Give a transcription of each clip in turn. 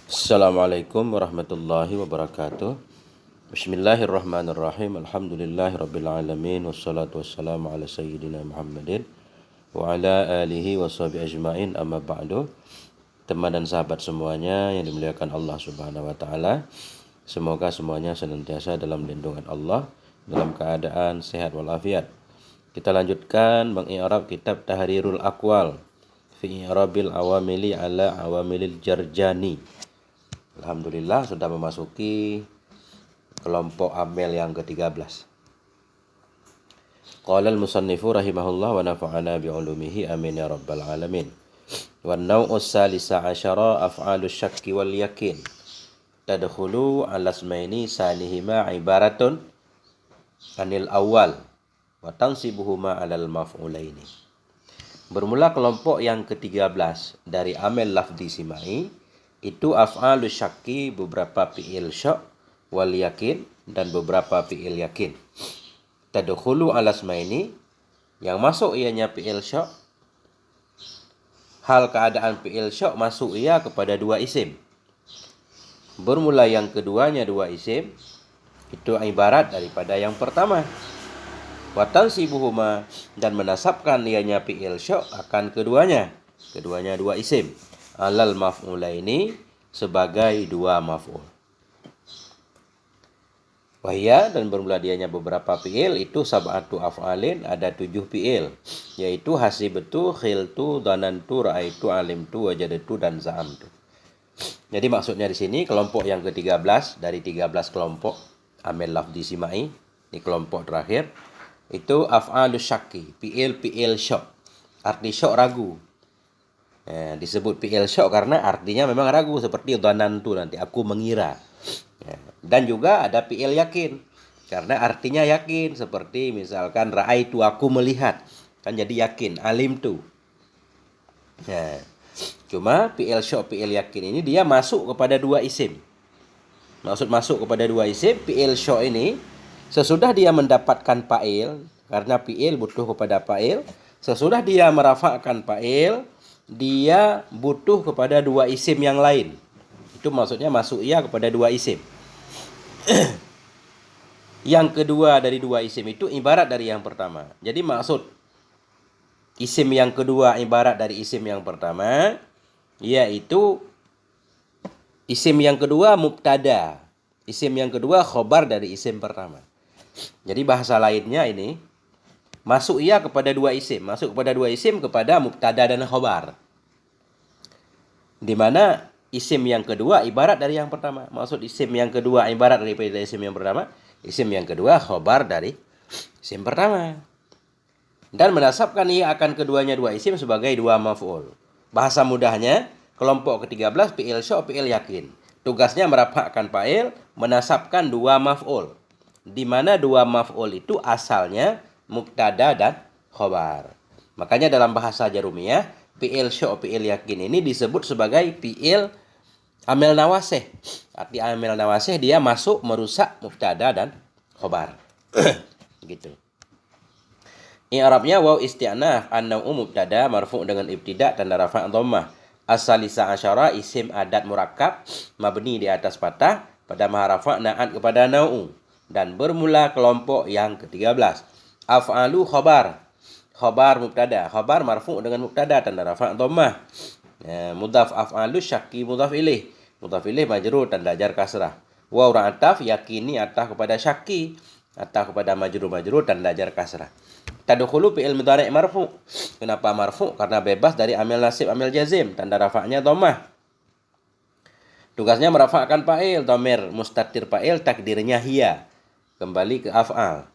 Assalamualaikum warahmatullahi wabarakatuh. Bismillahirrahmanirrahim. Alhamdulillahirabbil alamin wassalatu wassalamu ala sayyidina Muhammadin wa ala alihi washabihi ajmain, amma ba'du. Teman dan sahabat semuanya yang dimuliakan Allah Subhanahu wa taala, semoga semuanya senantiasa dalam lindungan Allah, dalam keadaan sehat walafiat. Kita lanjutkan mengi'rab kitab Tahrirul Aqwal fi i'rabil awamili ala awamilil Jarjani. Alhamdulillah sudah memasuki kelompok amel yang ke-13. Qala al-musannifu rahimahullah wa nafa'ana bi'ulumihi amin ya rabbal alamin. Wan naw'us salisa asyara af'alus syakki wal yakin. Tadkhulu ala ismaini sanihima ibaratun anil awal wa tansibuhuma alal maf'ulaini. Bermula kelompok yang ke-13 dari amel lafzi simai, itu af'alus syakki beberapa fi'il syak wal yakin dan beberapa fi'il yakin. Tadkhulu ala ismaini, yang masuk ianya fi'il syak, hal keadaan fi'il syak masuk ia kepada dua isim. Bermula yang keduanya dua isim, itu ibarat daripada yang pertama. Wa tansibuhuma, dan menasabkan ianya fi'il syak akan keduanya dua isim, alal maf'ulaini, sebagai dua maf'ul. Wahya, dan bermula dianya beberapa fi'il, itu sab'atu af'alin, ada 7 fi'il, yaitu hasibtu, khiltu, dhanantu, ra'aitu, alimtu, wajadtu, dan za'amtu. Jadi maksudnya di sini kelompok yang ke-13 dari 13 kelompok amel lafzi simai, di kelompok terakhir, itu af'alus syakki, fi'il syak. Arti syak ragu. Disebut fi'il syak karena artinya memang ragu, seperti dhanantu, nanti aku mengira. Dan juga ada fi'il yakin karena artinya yakin, seperti misalkan ra'aitu, aku melihat, kan jadi yakin, alimtu. Cuma fi'il syak, fi'il yakin ini dia masuk kepada dua isim. Masuk kepada dua isim. Fi'il syak ini sesudah dia mendapatkan fa'il, karena fi'il butuh kepada fa'il, sesudah dia merafa'kan fa'il, dia butuh kepada dua isim yang lain. Itu maksudnya masuk ia kepada dua isim. Yang kedua dari dua isim itu ibarat dari yang pertama. Jadi maksud isim yang kedua ibarat dari isim yang pertama, yaitu isim yang kedua mubtada, isim yang kedua khobar dari isim pertama. Jadi bahasa lainnya ini, masuk ia kepada dua isim, kepada mubtada dan khobar. Di mana isim yang kedua ibarat dari yang pertama. Maksud isim yang kedua ibarat daripada isim yang pertama, isim yang kedua khobar dari isim pertama. Dan menasabkan ia akan keduanya dua isim sebagai dua maf'ul. Bahasa mudahnya, kelompok ke-13 fi'il syak, fi'il yakin. Tugasnya merafa'kan fa'il, menasabkan dua maf'ul. Di mana dua maf'ul itu asalnya mubtada dan khobar. Makanya dalam bahasa Jarumiyah, fi'il syak, fi'il yakin ini disebut sebagai fi'il amel nawasih. Arti amel nawasih, dia masuk merusak mubtada dan khobar. Gitu. I'rabnya waw isti'naf, an-naw'u mubtada marfu' dengan ibtida' tanda rafa' dhammah. As-salisa asyara isim adat murakkab mabni di atas fathah pada maharafa na'at kepada nau'u. Dan bermula kelompok yang ke-13. Af'alu khobar. Khobar mubtada, khobar marfu' dengan mubtada tanda rafa' dhammah. Mudhaf af'alu syakki mudhaf ilaih. Mudhaf ilaih majrur tanda jar kasrah. Waw ra'ataf yakini atah kepada syakki, atah kepada majrur tanda jar kasrah. Tadkhulu fi'il mudhari' marfu'. Kenapa marfu'? Karena bebas dari amil nasib, amil jazim, tanda rafa'nya dhammah. Tugasnya merafa'kan fa'il, dhamir mustatir fa'il, takdirnya hiya, kembali ke af'al.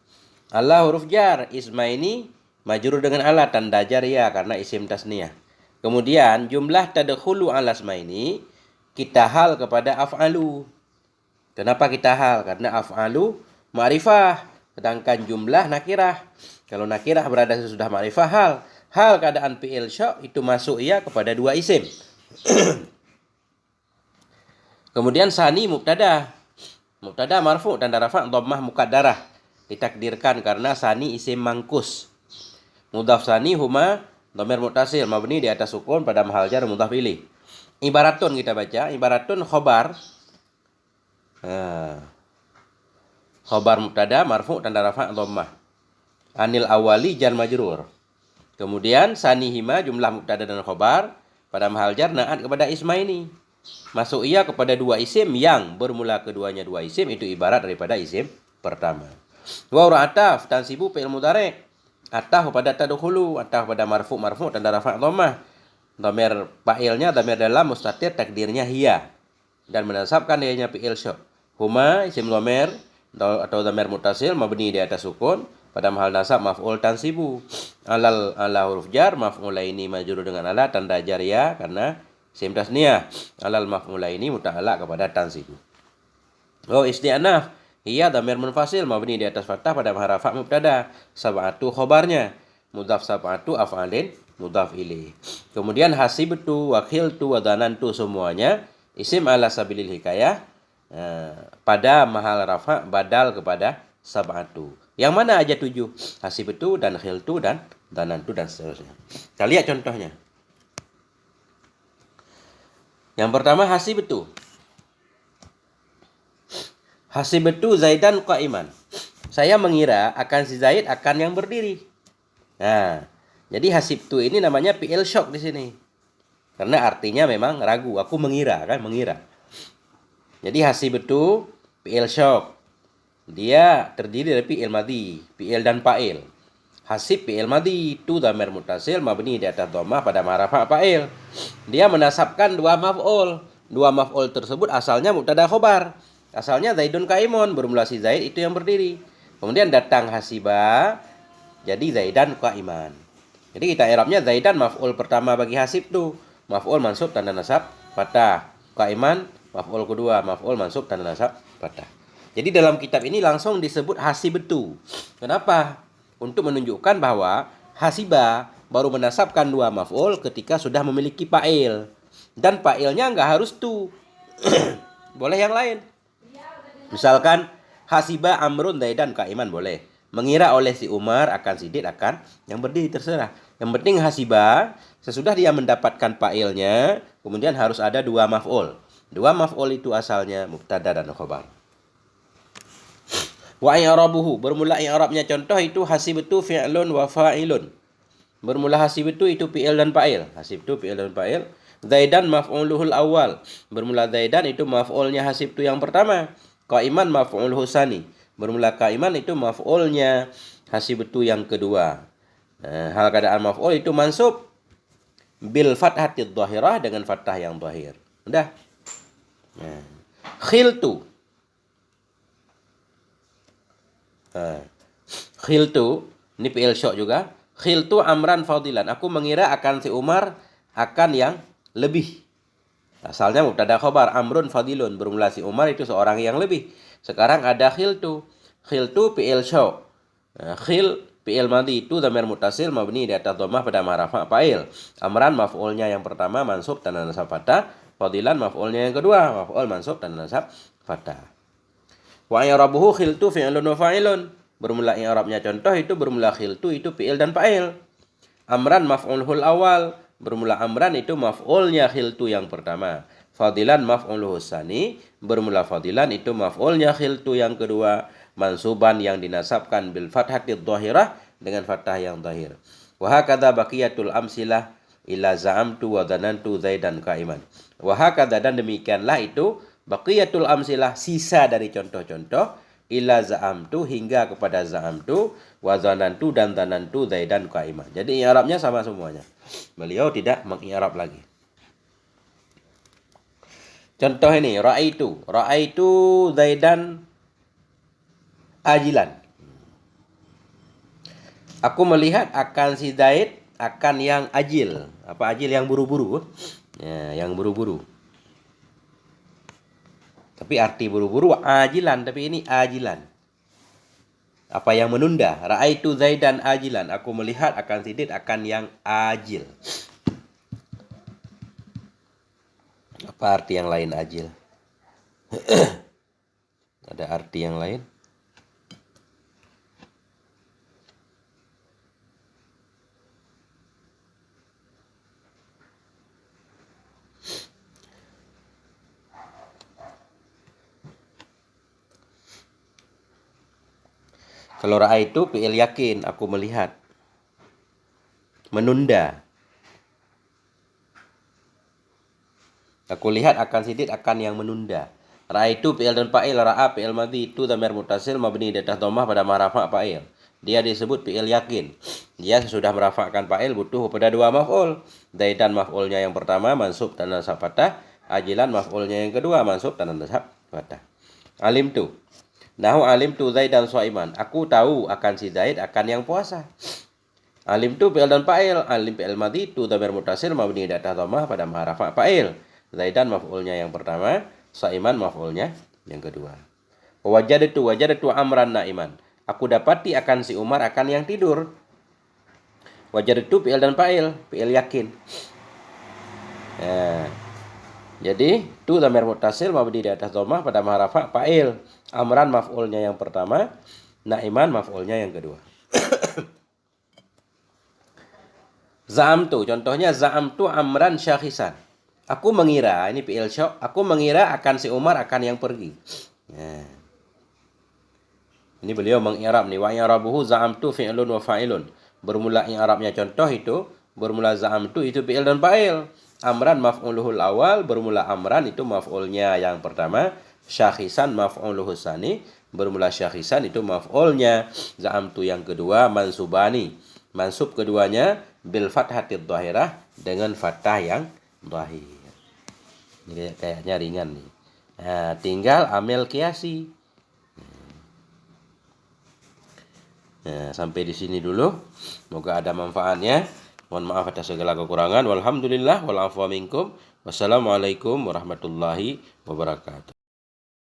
Allah huruf jar, ismaini majrur dengan ala, tanda jar ya karena isim tasniyah. Kemudian jumlah tadkhulu ala ismaini kita hal kepada af'alu. Kenapa kita hal? Karena af'alu ma'rifah, sedangkan jumlah nakirah. Kalau nakirah berada sesudah ma'rifah hal. Hal keadaan fi'il syak itu masuk ia kepada dua isim. Kemudian sani mubtada. Mubtada marfu' tanda rafa' dhammah muqaddarah. Ditakdirkan karena sani isim mangkus. Mudhaf sani huma dhamir muttasil mabni di atas sukun pada mahal jar mudhaf ilaih. Ibaratun kita baca, ibaratun khobar. Nah, khobar mubtada marfu tanda rafa' dhammah. Anil awali jar majrur. Kemudian sanihima jumlah mubtada dan khobar pada mahal jar naat kepada isma ini. Masuk ia kepada dua isim yang bermula keduanya dua isim, itu ibarat daripada isim pertama. Wa ataf tansibu fi'il mudhari'. Ataf pada tadkhulu, ataf pada marfu tanda rafa' dhammah. Dhamir fa'ilnya dhamir dalam mustatir takdirnya hiya dan menasabkan dianya fi'il syok. Huma isim dhamir atau dhamir muttasil mabni di atas sukun pada mahal nasab maf'ul tansibu. Ala huruf jar maf'ulaini majrur dengan ala tanda jar ya karena isim tasniyah. Alal maf'ulaini muta'allaq kepada tansibu. Oh isti'anaf hiya dhamir munfasil mabni di atas fathah pada mahal rafa' mubtada. Sab'atu khobarnya mudhaf sab'atu af'alin mudhaf ilaih. Kemudian hasibtu, wakhiltu, wadanantu semuanya isim ala sabilil hikayah pada mahal rafa badal kepada sab'atu. Yang mana aja 7? Hasibtu dan khiltu dan danantu dan seterusnya. Kita lihat contohnya. Yang pertama hasibtu. Hasibtu Zaidan qa'iman. Saya mengira akan si Zaid akan yang berdiri. Nah, jadi hasibtu ini namanya fi'il syok di sini. Karena artinya memang ragu, aku mengira kan, mengira. Jadi hasibtu fi'il syok. Dia terdiri dari fi'il madhi, fi'il dan fa'il. Hasib fi'il madhi itu dhamir muttasil mabni di atas dhammah pada ma'rafa fa'il. Dia menasabkan dua maf'ul. Dua maf'ul tersebut asalnya mubtada khobar. Asalnya Zaidun qaimun, bermula si Zaid itu yang berdiri. Kemudian datang hasiba, jadi Zaidan qaiman. Jadi kita i'rabnya Zaidan maf'ul pertama bagi hasib tu, maf'ul mansub tanda nasab fathah. Qaiman maf'ul kedua, maf'ul mansub tanda nasab fathah. Jadi dalam kitab ini langsung disebut hasibtu. Kenapa? Untuk menunjukkan bahwa hasiba baru menasabkan dua maf'ul ketika sudah memiliki fa'il. Dan fa'ilnya enggak harus tu. Boleh yang lain. Misalkan hasiba amrun Zaidan qaiman boleh. Mengira oleh si Umar akan si Zaid akan yang berdiri terserah. Yang penting hasiba sesudah dia mendapatkan fa'ilnya, kemudian harus ada dua maf'ul. Dua maf'ul itu asalnya mubtada dan khobar. Wa i'rabuhu bermula i'rabnya contoh itu hasibtu fi'lun wa fa'ilun. Bermula hasibtu itu fi'il dan fa'il. Hasibtu fi'il dan fa'il. Zaidan maf'uluhul awal. Bermula Zaidan itu maf'ulnya hasibtu yang pertama. Qaiman maf'uluhu tsani. Bermula qaiman itu maf'ulnya hasibtu yang kedua. Hal keadaan maf'ul itu mansub bil fathati dhahirah dengan fathah yang dhahir. Udah. Khiltu. Khiltu ini fi'il syok juga. Khiltu amran fadilan. Aku mengira akan si Umar akan yang lebih. Asalnya mubtada khobar amrun fadilun, bermula si Umar itu seorang yang lebih. Sekarang ada khiltu. Khiltu fi'il syok. Khil fi'il madhi itu dhamir muttasil mabni di atas dhammah pada ma'rafa fa'il. Amran maf'ulnya yang pertama mansub tanda nasab fathah. Fadilan maf'ulnya yang kedua maf'ul mansub tanda nasab fathah. Wa i'rabuhu khiltu fi'lun wa fa'ilun. Bermula i'rabnya contoh itu bermula khiltu itu fi'il dan fa'il. Amran maf'ulul awal. Bermula amran itu maf'ulnya khiltu yang pertama. Fadilan maf'uluhu tsani. Bermula fadilan itu maf'ulnya khiltu yang kedua. Mansuban yang dinasabkan bil fathati dhahirah dengan fathah yang dhahir. Wa hakadha baqiyatul amsilah ila za'amtu wa dhanantu Zaidan qaiman. Wa hakadha dan demikianlah itu baqiyatul amsilah sisa dari contoh-contoh ila za'amtu hingga kepada za'amtu wa dhanantu dan dhanantu Zaidan qaiman. Jadi i'rabnya sama semuanya. Beliau tidak mengi'rab lagi. Contoh ini ra'aitu Zaidan ajilan. Aku melihat akan si Zaid akan yang ajil. Apa ajil? Yang buru-buru. Ya, yang buru-buru. Tapi arti buru-buru ajilan, tapi ini ajilan. Apa yang menunda? Ra'aitu Zaidan ajilan. Aku melihat akan si Zaid akan yang ajil. Apa arti yang lain ajil? Ada arti yang lain? Kalau ra'aitu fi'il yakin, aku melihat. Menunda. Aku lihat akan sidit akan yang menunda. Ra'aitu fi'il dan fa'il, ra'a fi'il madhi, itu dhamir muttasil mabni di atas dhammah pada rafa' fa'il. Dia disebut fi'il yakin. Dia sudah merafa'kan fa'il butuh pada dua maf'ul. Zaidan maf'ulnya yang pertama mansub dan nasab fathah, ajilan maf'ulnya yang kedua mansub dan nasab fathah. Alimtu. Nahu alimtu Zaidan shaiman. Aku tahu akan si Zaid akan yang puasa. Alimtu fi'il dan fa'il, alim fi'il madhi, itu dhamir muttasil mabni di atas dhammah pada rafa' fa'il. Zaidan maf'ulnya yang pertama, Saiman maf'ulnya yang kedua. Wajadatu amran naiman. Aku dapati akan si Umar akan yang tidur. Wajadatu fi'il dan fa'il, fi'il yakin. Nah, jadi tu dhamir muttasil mabni di atas dhammah pada rafa' fa'il. Amran maf'ulnya yang pertama, naiman maf'ulnya yang kedua. Za'amtu, contohnya za'amtu amran syakhisan. Aku mengira, ini fi'il syok, aku mengira akan si Umar akan yang pergi. Nah. Ini beliau mengi'rab nih, wa i'rabuhu za'amtu fi'lun wa fa'ilun. Bermula i'rabnya contoh itu, bermula za'amtu itu fi'il dan fa'il. Amran maf'uluhul awal, bermula amran itu maf'ulnya yang pertama. Syakhisan maf'uluhus sani, bermula syakhisan itu maf'ulnya. Za'amtu yang kedua mansubani. Mansub keduanya bil fathatid dhahirah, dengan fathah yang dhahir. Ini kayaknya ringan nih. Nah, tinggal amil kiasi. Nah, sampai di sini dulu. Semoga ada manfaatnya. Mohon maaf atas segala kekurangan. Walhamdulillah wal afwa minkum. Wassalamualaikum warahmatullahi wabarakatuh.